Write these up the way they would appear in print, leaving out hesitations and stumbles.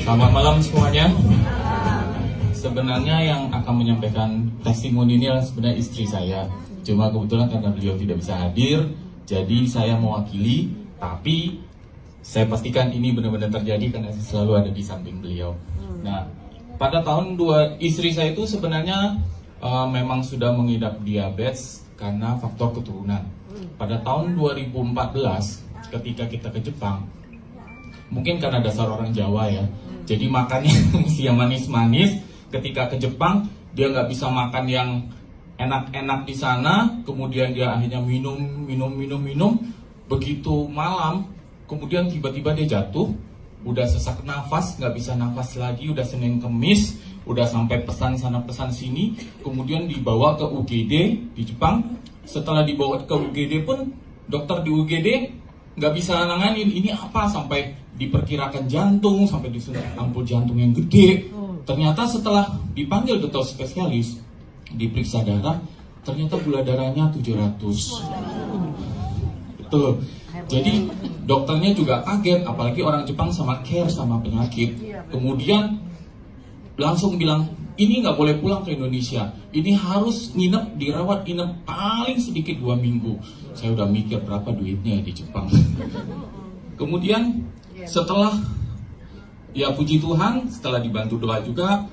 Selamat malam semuanya. Sebenarnya yang akan menyampaikan testimoni ini adalah sebenarnya istri saya. Cuma kebetulan karena beliau tidak bisa hadir, jadi saya mewakili. Tapi saya pastikan ini benar-benar terjadi karena saya selalu ada di samping beliau. Nah, pada tahun istri saya itu sebenarnya memang sudah mengidap diabetes karena faktor keturunan. Pada tahun 2014 ketika kita ke Jepang, mungkin karena dasar orang Jawa ya, jadi makannya mesti yang manis-manis. Ketika ke Jepang dia nggak bisa makan yang enak-enak di sana, kemudian dia akhirnya minum. Begitu malam, kemudian tiba-tiba dia jatuh, udah sesak nafas, nggak bisa nafas lagi, udah Senin Kemis, udah sampai pesan sana pesan sini, kemudian dibawa ke UGD di Jepang. Setelah dibawa ke UGD pun dokter di UGD nggak bisa nanganin ini apa, sampai diperkirakan jantung, sampai disuntik ampul jantung yang gede. Ternyata setelah dipanggil dokter spesialis, diperiksa darah, ternyata gula darahnya 700. Betul. Jadi dokternya juga kaget, apalagi orang Jepang sama care sama penyakit. Kemudian langsung bilang, ini nggak boleh pulang ke Indonesia, ini harus nginep, dirawat inap paling sedikit 2 minggu. Saya udah mikir berapa duitnya di Jepang. Kemudian setelah, ya puji Tuhan, setelah dibantu doa juga,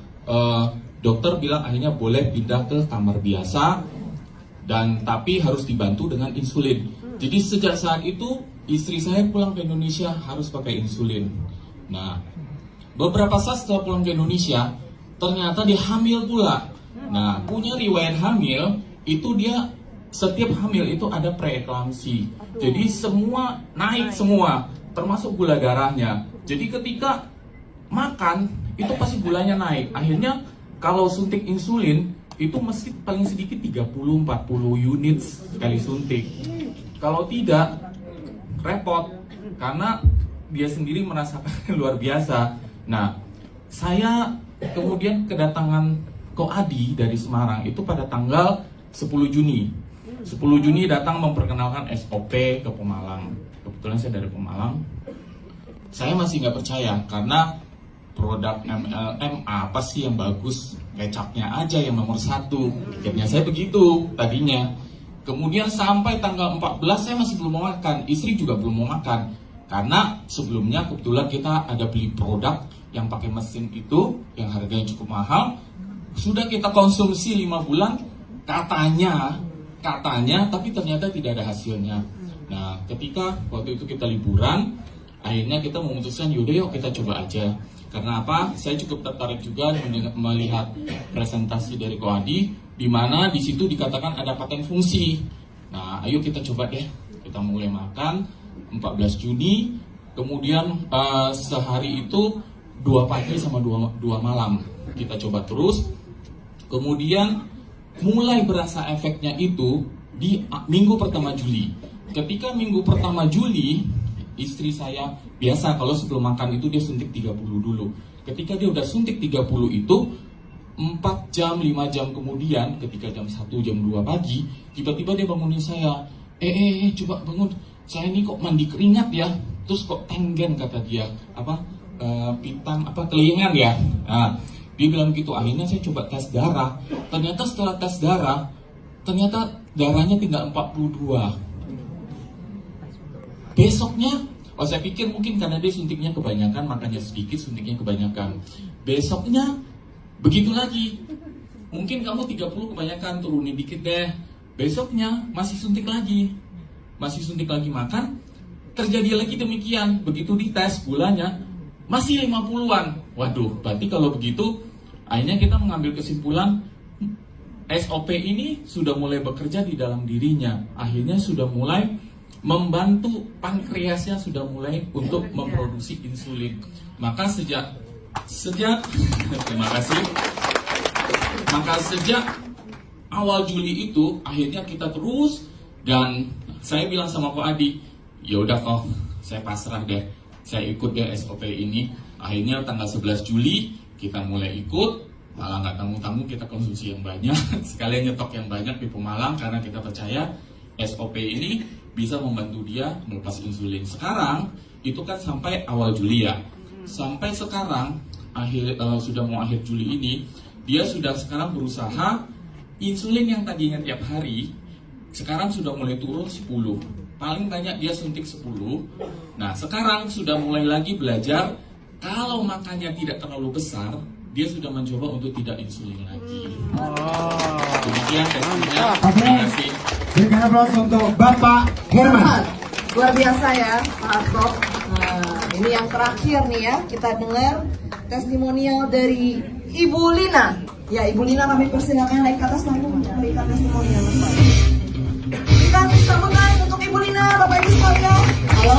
dokter bilang akhirnya boleh pindah ke kamar biasa, dan tapi harus dibantu dengan insulin. Jadi sejak saat itu istri saya pulang ke Indonesia harus pakai insulin. Nah, beberapa saat setelah pulang ke Indonesia, ternyata dia hamil pula. Nah, punya riwayat hamil itu dia setiap hamil itu ada preeklamsi. Jadi semua naik semua, termasuk gula darahnya. Jadi ketika makan itu pasti gulanya naik. Akhirnya kalau suntik insulin itu mesti paling sedikit 30-40 unit sekali suntik. Kalau tidak, repot karena dia sendiri merasakan luar biasa. Nah, saya kemudian kedatangan Koadi dari Semarang itu pada tanggal 10 Juni. 10 Juni datang memperkenalkan SOP ke Pemalang. Kebetulan saya dari Pemalang. Saya masih nggak percaya karena produk MLM apa sih yang bagus? Kecapnya aja yang nomor 1. Akhirnya saya begitu tadinya. Kemudian sampai tanggal 14 saya masih belum mau makan, istri juga belum mau makan. Karena sebelumnya kebetulan kita ada beli produk yang pakai mesin itu, yang harganya cukup mahal. Sudah kita konsumsi 5 bulan, katanya, tapi ternyata tidak ada hasilnya. Nah, ketika waktu itu kita liburan, akhirnya kita memutuskan yaudah yuk kita coba aja. Karena apa? Saya cukup tertarik juga melihat presentasi dari Koadi, di mana di situ dikatakan ada paten fungsi. Nah, ayo kita coba deh. Kita mulai makan 14 Juni, kemudian sehari itu 2 pagi sama 2 malam. Kita coba terus. Kemudian mulai berasa efeknya itu di minggu pertama Juli. Ketika minggu pertama Juli, istri saya biasa kalau sebelum makan itu dia suntik 30 dulu. Ketika dia udah suntik 30 itu 4 jam, 5 jam kemudian, ketika jam 1, jam 2 pagi, tiba-tiba dia bangunin saya. Coba bangun, saya ini kok mandi keringat ya, terus kok tenggen kata dia, kelingan ya. Nah, dia bilang gitu. Akhirnya saya coba tes darah. Ternyata setelah tes darah, ternyata darahnya tinggal 42. Besoknya, saya pikir mungkin karena dia suntiknya kebanyakan, makanya sedikit suntiknya kebanyakan. Besoknya begitu lagi. Mungkin kamu 30 kebanyakan, turunin dikit deh. Besoknya masih suntik lagi. Makan. Terjadi lagi demikian. Begitu dites gulanya masih 50-an. Waduh, berarti kalau begitu akhirnya kita mengambil kesimpulan SOP ini sudah mulai bekerja di dalam dirinya. Akhirnya sudah mulai membantu pankreasnya, sudah mulai untuk memproduksi insulin. Maka sejak terima kasih. Maka sejak awal Juli itu akhirnya kita terus, dan saya bilang sama Koadi, ya udah kok, saya pasrah deh, saya ikut deh SOP ini. Akhirnya tanggal 11 Juli kita mulai ikut, malah nggak tamu-tamu, kita konsumsi yang banyak, sekalian nyetok yang banyak di Pemalang karena kita percaya SOP ini bisa membantu dia melepas insulin. Sekarang itu kan sampai awal Juli ya. Sampai sekarang sudah mau akhir Juli ini, dia sudah sekarang berusaha insulin yang tadinya tiap hari sekarang sudah mulai turun 10. Paling banyak dia suntik 10. Nah, sekarang sudah mulai lagi belajar kalau makannya tidak terlalu besar, dia sudah mencoba untuk tidak insulin lagi. Demikian testimoninya. Terima kasih. Berikan aplaus untuk Bapak Herman. Luar biasa ya, Pak Harto. Nah, ini yang terakhir nih ya, kita dengar testimonial dari Ibu Lina. Ya, Ibu Lina, kami persilakan naik ke atas panggung memberikan testimonial. Kita bisa menang untuk Ibu Lina, Bapak Ibu sekalian. Halo,